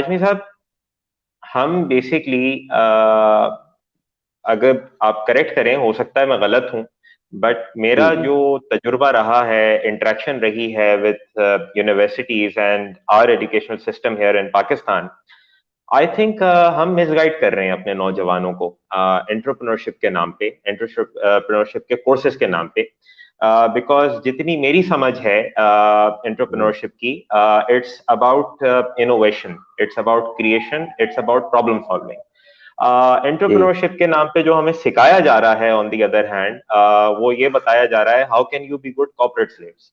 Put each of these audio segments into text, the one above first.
आजमी साहब, हम बेसिकली अगर आप करेक्ट करें, हो सकता है मैं गलत हूं, बट जी मेरा जी। जो तजुर्बा रहा है, इंटरेक्शन रही है with universities and our educational system here in Pakistan, I think हम मिसगाइड कर रहे हैं अपने नौजवानों को एंटरप्रेन्योरशिप के नाम पे, एंटरप्रेन्योरशिप के कोर्सेज के नाम पे। बिकॉज जितनी मेरी समझ है हम्म, एंटरप्रेन्योरशिप की, it's about innovation, it's about creation, it's about problem solving. जी। एंटरप्रेन्योरशिप के नाम पे जो हमें सिखाया जा रहा है ऑन दी अदर हैंड, वो ये बताया जा रहा है how can you be good corporate slaves.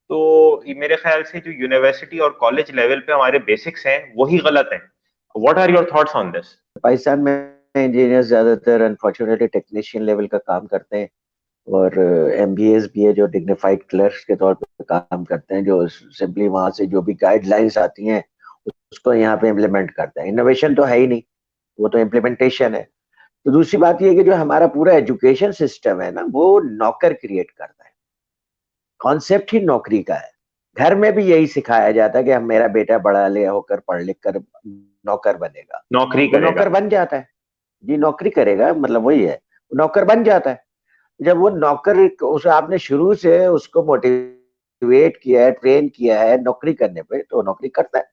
तो ये मेरे ख्याल से जो यूनिवर्सिटी और कॉलेज लेवल पे हमारे बेसिक्स हैं वही गलत हैं। What are your thoughts on this? Pakistan में इंजीनियर्स ज्यादातर अनफॉर्चुनेटली टेक्नीशियन लेवल का काम करते हैं, और एमबीएस भी है जो डिग्निफाइड क्लर्क्स के तौर पे काम करते हैं, जो सिंपली वहां से जो भी गाइडलाइंस आती हैं उसको यहाँ पे इम्प्लीमेंट करते हैं। इनोवेशन तो है ही नहीं, वो तो इम्प्लीमेंटेशन है। तो दूसरी बात ये है कि जो हमारा पूरा एजुकेशन सिस्टम है ना, वो नौकर क्रिएट करता है। कॉन्सेप्ट ही नौकरी का है। घर में भी यही सिखाया जाता है कि हम, मेरा बेटा बड़ा ले होकर पढ़ लिख कर नौकर बनेगा। नौकरी वो करेगा। नौकर बन जाता है। जी, नौकरी करेगा मतलब वही है, नौकर बन जाता है। जब वो नौकर, उसे आपने शुरू से उसको मोटिवेट किया है, ट्रेन किया है नौकरी करने पे, तो नौकरी करता है।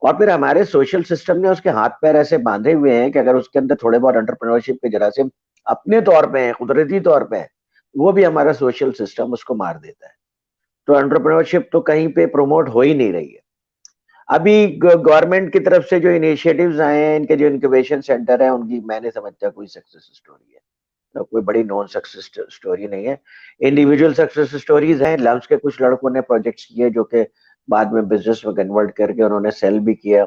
और फिर हमारे सोशल सिस्टम ने उसके हाथ पैर ऐसे बांधे हुए हैं कि अगर उसके अंदर थोड़े बहुत एंटरप्रेन्योरशिप के जरासीम अपने तौर पे हैं, कुदरती तौर पे हैं, वो भी हमारा सोशल सिस्टम उसको मार देता है। तो एंटरप्रेन्योरशिप तो कहीं पे प्रमोट हो ही नहीं रही है। अभी गवर्नमेंट की तरफ से जो इनिशिएटिव्स आए हैं, इनके जो इंक्यूबेशन सेंटर है, उनकी मैंने समझता कोई सक्सेस स्टोरी है, तो कोई बड़ी नॉन सक्सेस स्टोरी नहीं है। इंडिविजुअल सक्सेस स्टोरीज हैं। लम्स के कुछ लड़कों ने प्रोजेक्ट्स किए जो कि बाद में बिजनेस में कन्वर्ट करके उन्होंने सेल भी किया।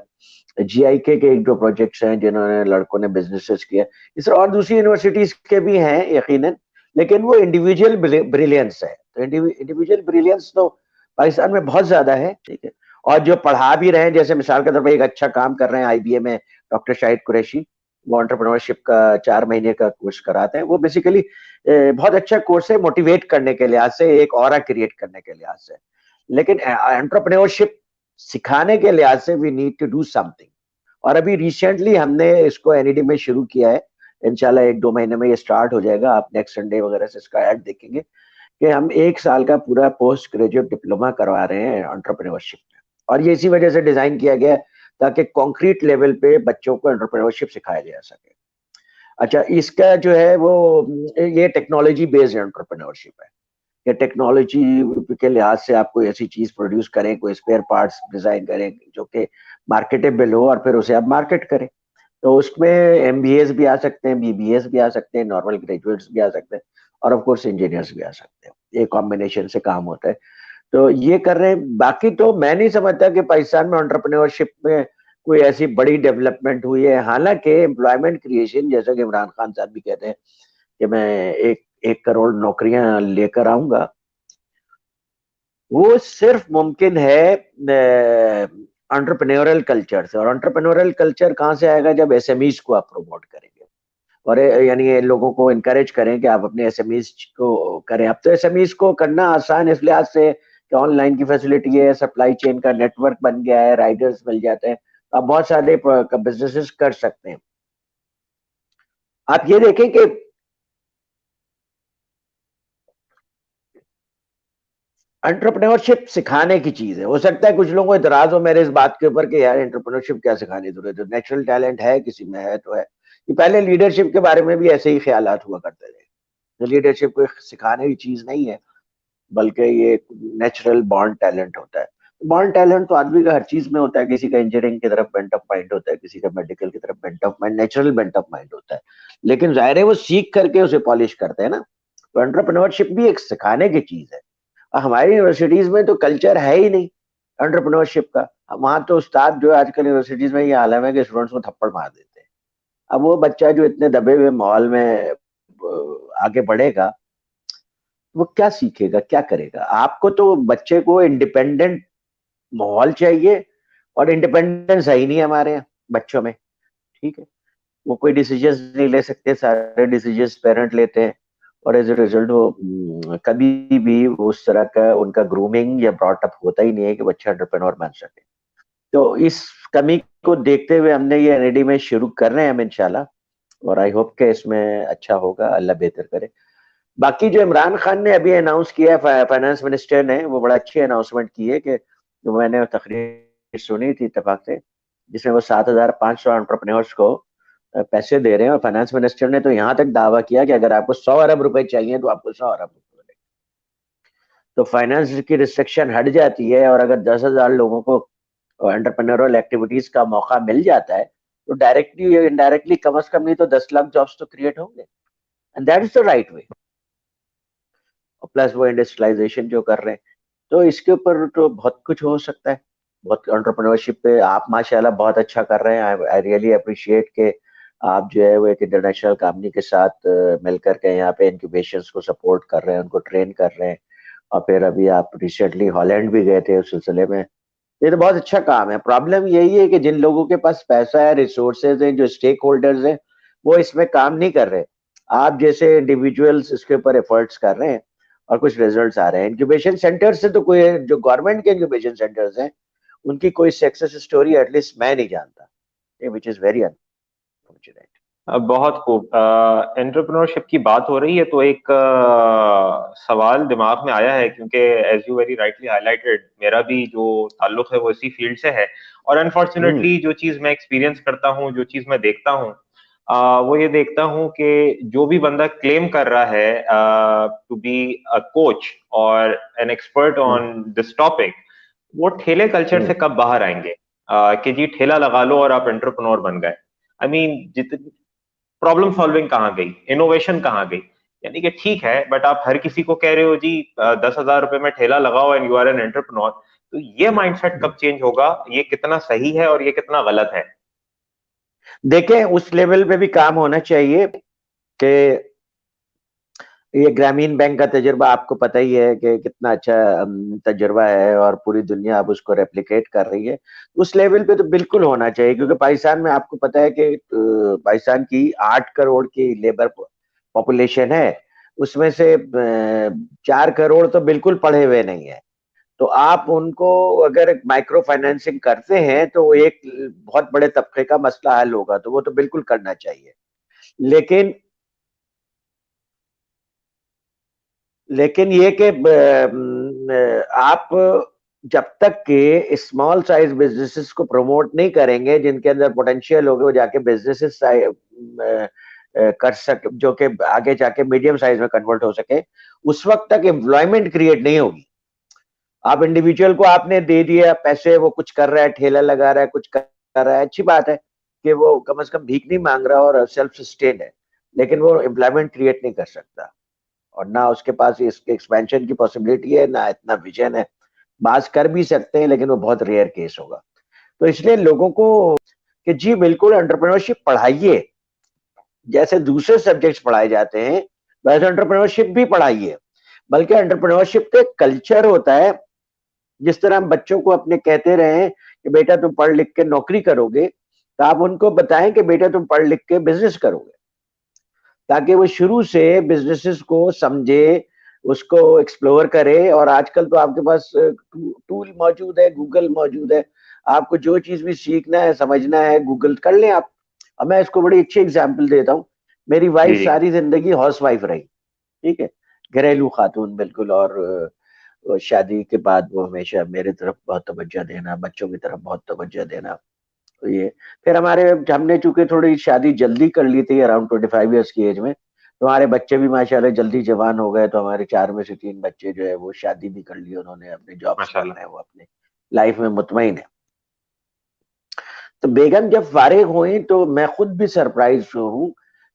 जीआईके के एक दो प्रोजेक्ट्स हैं जिन्होंने लड़कों ने बिजनेसेस किया। इस तरह और दूसरी यूनिवर्सिटीज के भी हैं यकीनन, लेकिन वो इंडिविजुअल ब्रिलियंस है। तो इंडिविजुअल ब्रिलियंस तो पाकिस्तान में बहुत ज्यादा है, ठीक है। और जो पढ़ा भी रहे हैं, जैसे मिसाल के तौर पर एक अच्छा काम कर रहे हैं आईबीए में, डॉक्टर शाहिद कुरैशी, वो एंटरप्रेन्योरशिप का 4 महीने का कोर्स कराते हैं। वो बेसिकली बहुत अच्छा कोर्स है मोटिवेट करने के लिहाज से, एक ऑरा क्रिएट करने के लिहाज से। लेकिन एंटरप्रेन्योरशिप सिखाने के लिहाज से we need to do something. और अभी रिसेंटली हमने इसको एनईडी में शुरू किया है। इंशाल्लाह 1-2 महीने में ये स्टार्ट हो जाएगा। आप नेक्स्ट संडे वगैरह से इसका ऐड देखेंगे कि हम 1 साल का पूरा पोस्ट ग्रेजुएट डिप्लोमा करवा रहे हैं एंटरप्रेन्योरशिप में। और ये इसी वजह से डिजाइन किया गया है ताकि कॉन्क्रीट लेवल पे बच्चों को एंटरप्रेन्योरशिप सिखाया जा सके। अच्छा, इसका जो है वो, ये टेक्नोलॉजी बेस्ड एंटरप्रेन्योरशिप है कि टेक्नोलॉजी के लिहाज से आप कोई ऐसी चीज प्रोड्यूस करें, कोई स्पेयर पार्ट्स डिजाइन करें जो कि मार्केटेबल हो, और फिर उसे आप मार्केट करें। तो उसमें एमबीएस भी आ सकते हैं, बीबीएस भी आ सकते हैं, नॉर्मल ग्रेजुएट्स भी आ सकते हैं, और ऑफ कोर्स इंजीनियर्स भी आ सकते हैं। ये कॉम्बिनेशन से काम होता है। तो ये कर रहे हैं। बाकी तो मैं नहीं समझता कि पाकिस्तान में एंटरप्रेन्योरशिप में कोई ऐसी बड़ी डेवलपमेंट हुई है। हालांकि एम्प्लॉयमेंट क्रिएशन, जैसा कि इमरान खान साहब भी कहते हैं कि मैं 1 करोड़ नौकरियां लेकर आऊंगा, वो सिर्फ मुमकिन है एंटरप्रेन्योरल कल्चर से। और एंटरप्रेन्योरल कल्चर कहाँ से आएगा? जब एसएमईज को आप प्रमोट करेंगे, और यानी ये लोगों को इनकरेज करें कि आप अपने एसएमईज को करें। अब तो एसएमईज को करना आसान है इस लिहाज से कि ऑनलाइन की फैसिलिटी है, सप्लाई चेन का नेटवर्क बन गया है, राइडर्स मिल जाते हैं, तो आप बहुत सारे बिजनेसेस कर सकते हैं। आप ये देखें कि एंटरप्रेन्योरशिप सिखाने की चीज है। हो सकता है कुछ लोगों को इतराज हो मेरे इस बात के ऊपर कि यार एंटरप्रेन्योरशिप क्या सिखाने की जरूरत है, नेचुरल टैलेंट है किसी में, है तो है। ये पहले लीडरशिप के बारे में भी ऐसे ही ख्यालात हुआ करते थे। लीडरशिप कोई सिखाने की चीज नहीं है, बल्कि ये नेचुरल बॉर्न टैलेंट होता है। बॉर्न टैलेंट तो आदमी का हर चीज में होता है। किसी का इंजीनियरिंग की तरफ बेंट ऑफ माइंड होता है, किसी का मेडिकल की तरफ bent of mind, natural bent of mind होता है। लेकिन जाहिर है वो सीख करके उसे पॉलिश करते हैं ना। तो एंटरप्रेन्योरशिप भी एक सिखाने की चीज है। और हमारी यूनिवर्सिटीज में तो कल्चर है ही नहीं एंटरप्रेन्योरशिप का। वहां तो उस्ताद जो आजकल यूनिवर्सिटीज में ये आलम है कि स्टूडेंट्स को थप्पड़ मार देते हैं। अब वो बच्चा जो इतने दबे हुए माहौल में आगे बढ़ेगा, वो क्या सीखेगा, क्या करेगा? आपको तो बच्चे को इंडिपेंडेंट माहौल चाहिए, और इंडिपेंडेंस है ही नहीं हमारे यहाँ बच्चों में, ठीक है। वो कोई डिसीजंस नहीं ले सकते, सारे डिसीजंस पेरेंट लेते हैं। और एज ए रिजल्ट वो कभी भी उस तरह का उनका ग्रूमिंग या ब्रॉट अप होता ही नहीं है कि बच्चा एंटरप्रेन्योर बन सके। तो इस कमी को देखते हुए हमने ये एनईडी में शुरू कर रहे हैं हम इंशाल्लाह, और आई होप के इसमें अच्छा होगा, अल्लाह बेहतर करे। बाकी जो इमरान खान ने अभी अनाउंस किया है, फाइनेंस मिनिस्टर ने, वो बड़ा अच्छी अनाउंसमेंट की है कि जो मैंने तकरीर सुनी थी इत्तेफाक से, जिसमें वो 7,500 एंटरप्रेन्योर्स को पैसे दे रहे हैं, और फाइनेंस मिनिस्टर ने तो यहाँ तक दावा किया कि अगर आपको 100 अरब रुपए चाहिए तो आपको 100 अरब रुपए मिलेंगे। तो फाइनेंस की रिस्ट्रिक्शन हट जाती है, और अगर 10,000 लोगों को एंटरप्रेन्योरल एक्टिविटीज का मौका मिल जाता है, तो डायरेक्टली या इनडायरेक्टली कम से कम नहीं तो 10 लाख जॉब्स तो क्रिएट होंगे, and that is the right way. Plus वो इंडस्ट्रियलाइजेशन जो कर रहे हैं, तो इसके ऊपर तो बहुत कुछ हो सकता है। बहुत एंटरप्रेन्योरशिप पे आप माशाल्लाह बहुत अच्छा कर रहे हैं। आई रियली अप्रिशिएट के आप जो है वो एक इंटरनेशनल कंपनी के साथ मिलकर के यहाँ पे इंक्यूबेशंस को सपोर्ट कर रहे हैं, उनको ट्रेन कर रहे हैं, और फिर अभी आप रिसेंटली हॉलैंड भी गए थे उस सिलसिले में। ये तो बहुत अच्छा काम है। प्रॉब्लम यही है कि जिन लोगों के पास पैसा है, रिसोर्सेज हैं, जो स्टेक होल्डर्स हैं, वो इसमें काम नहीं कर रहे। आप जैसे इंडिविजुअल्स इसके ऊपर एफर्ट्स कर रहे हैं और कुछ रिजल्ट्स आ रहे हैं। इंक्यूबेशन सेंटर से तो कोई, जो गवर्नमेंट के इंक्यूबेशन सेंटर्स हैं, उनकी कोई सक्सेस स्टोरी एटलीस्ट मैं नहीं जानता, विच इज वेरी अनफॉर्चुनेट। बहुत खूब। एंटरप्रेन्योरशिप की बात हो रही है तो एक सवाल दिमाग में आया है, क्योंकि as you very rightly highlighted, मेरा भी जो ताल्लुक है वो इसी फील्ड से है। और हम्म। अनफॉर्चुनेटली जो चीज मैं एक्सपीरियंस करता हूँ, जो चीज मैं देखता हूँ, वो ये देखता हूँ कि जो भी बंदा क्लेम कर रहा है टू बी अ कोच और an expert hmm. On this topic, वो ठेले कल्चर से हम्म। कब बाहर आएंगे? कि जी ठेला लगा लो और आप एंटरप्रेन्योर बन गए। आई मीन जितनी प्रॉब्लम सॉल्विंग कहाँ गई, इनोवेशन कहाँ गई? यानी कि ठीक है, बट आप हर किसी को कह रहे हो जी 10,000 रुपए में ठेला लगाओ and you are an entrepreneur. तो ये माइंडसेट हम्म। कब चेंज होगा? ये कितना सही है और ये कितना गलत है? देखें, उस लेवल पे भी काम होना चाहिए कि ये ग्रामीण बैंक का तजुर्बा आपको पता ही है कि कितना अच्छा तजुर्बा है, और पूरी दुनिया अब उसको रेप्लिकेट कर रही है। उस लेवल पे तो बिल्कुल होना चाहिए, क्योंकि पाकिस्तान में आपको पता है कि पाकिस्तान की 8 करोड़ की लेबर पॉपुलेशन है, उसमें से 4 करोड़ तो बिल्कुल पढ़े हुए नहीं है। तो आप उनको अगर माइक्रो फाइनेंसिंग करते हैं तो वो एक बहुत बड़े तबके का मसला हल होगा, तो वो तो बिल्कुल करना चाहिए। लेकिन लेकिन ये कि आप जब तक के स्मॉल साइज बिजनेसेस को प्रमोट नहीं करेंगे, जिनके अंदर पोटेंशियल होगा, वो जाके बिजनेसेस कर सके, जो कि आगे जाके मीडियम साइज में कन्वर्ट हो सके, उस वक्त तक एम्प्लॉयमेंट क्रिएट नहीं होगी। आप इंडिविजुअल को आपने दे दिया पैसे, वो कुछ कर रहा है, ठेला लगा रहा है, कुछ कर रहा है, अच्छी बात है कि वो कम से कम भीख नहीं मांग रहा और सेल्फ सस्टेन है, लेकिन वो एम्प्लॉयमेंट क्रिएट नहीं कर सकता, और ना उसके पास इसके एक्सपेंशन की पॉसिबिलिटी है, ना इतना विजन है। बात कर भी सकते हैं, लेकिन वो बहुत रेयर केस होगा। तो इसलिए लोगों को कि जी बिल्कुल एंटरप्रेन्योरशिप पढ़ाइए, जैसे दूसरे सब्जेक्ट्स पढ़ाए जाते हैं वैसे एंटरप्रेन्योरशिप भी पढ़ाइए। बल्कि एंटरप्रेन्योरशिप तो एक कल्चर होता है। जिस तरह हम बच्चों को अपने कहते रहे कि बेटा तुम पढ़ लिख के नौकरी करोगे, तो आप उनको बताएं कि बेटा तुम पढ़ लिख के बिजनेस करोगे, ताकि वो शुरू से बिजनेसेस को समझे, उसको एक्सप्लोर करे। और आजकल तो आपके पास टूल मौजूद है, गूगल मौजूद है, आपको जो चीज भी सीखना है, समझना है, गूगल कर लें आप। अब मैं इसको बड़ी अच्छी एग्जांपल देता हूँ। मेरी वाइफ जी जी। सारी जिंदगी हाउस वाइफ रही, ठीक है, घरेलू खातून बिल्कुल। और शादी के बाद वो हमेशा मेरे तरफ बहुत तवज्जो देना, बच्चों की तरफ बहुत तवज्जो देना। तो ये फिर हमने चूंकि थोड़ी शादी जल्दी कर ली थी, अराउंड 25 ईयर्स की एज में, तो हमारे बच्चे भी माशाल्लाह जल्दी जवान हो गए। तो हमारे 4 में से 3 बच्चे जो है वो शादी भी कर ली उन्होंने, अपने जॉब्स कर माशाल्लाह। रहे हैं, वो अपने लाइफ में मुतमईन है। तो बेगम जब फारिग हुई तो मैं खुद भी सरप्राइज हूँ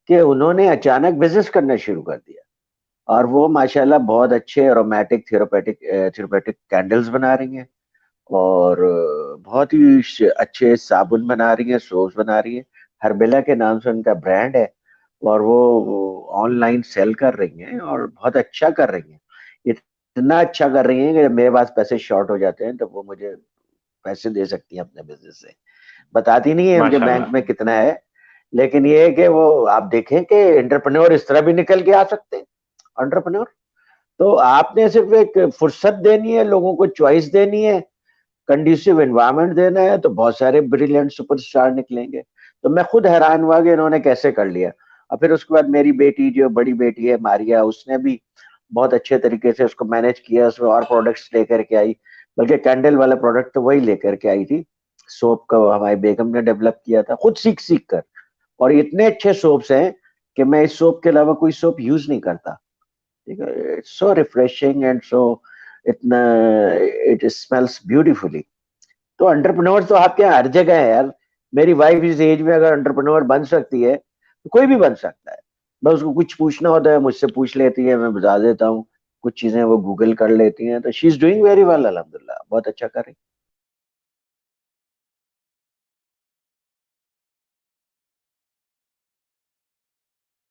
कि उन्होंने अचानक बिजनेस करना शुरू कर दिया, और वो माशाल्लाह बहुत अच्छे एरोमेटिक थेरापेटिक कैंडल्स बना रही हैं, और बहुत ही अच्छे साबुन बना रही है, सोप्स बना रही है। हरबेला के नाम से उनका ब्रांड है, और वो ऑनलाइन सेल कर रही हैं और बहुत अच्छा कर रही हैं। इतना अच्छा कर रही हैं कि जब मेरे पास पैसे शॉर्ट हो जाते हैं तो वो मुझे पैसे दे सकती हैं अपने बिजनेस से। बताती नहीं है उनके बैंक माशाल्लाह। में कितना है, लेकिन ये है कि वो आप देखें कि एंटरप्रेन्योर इस तरह भी निकल के आ सकते हैं। एंटरप्रेन्योर तो आपने सिर्फ एक फुर्सत देनी है, लोगों को चॉइस देनी है, कंड्यूसिव एनवायरनमेंट देना है तो बहुत सारे ब्रिलियंट सुपरस्टार निकलेंगे। तो मैं खुद हैरान हुआ कि इन्होंने कैसे कर लिया। और फिर उसके बाद मेरी बेटी, जो बड़ी बेटी है मारिया, उसने भी बहुत अच्छे तरीके से उसको मैनेज किया, उसमें और प्रोडक्ट्स लेकर के आई। बल्कि कैंडल वाला प्रोडक्ट तो वही लेकर के आई थी। सोप का हमारी बेगम ने डेवलप किया था खुद सीख सीख कर। और इतने अच्छे सोप्स हैं कि मैं इस सोप के अलावा कोई सोप यूज नहीं करता। ठीक है, it's so refreshing and so, इतना, इट स्मेल्स ब्यूटीफुली। तो एंटरप्रेन्योर तो आपके यहाँ हर जगह है यार। मेरी वाइफ इस एज में अगर एंटरप्रेन्योर बन सकती है तो कोई भी बन सकता है। बस उसको कुछ पूछना होता है, मुझसे पूछ लेती है, मैं बता देता हूँ। कुछ चीजें वो गूगल कर लेती हैं, तो she is doing very well, अल्हम्दुलिल्लाह बहुत अच्छा कर रही है।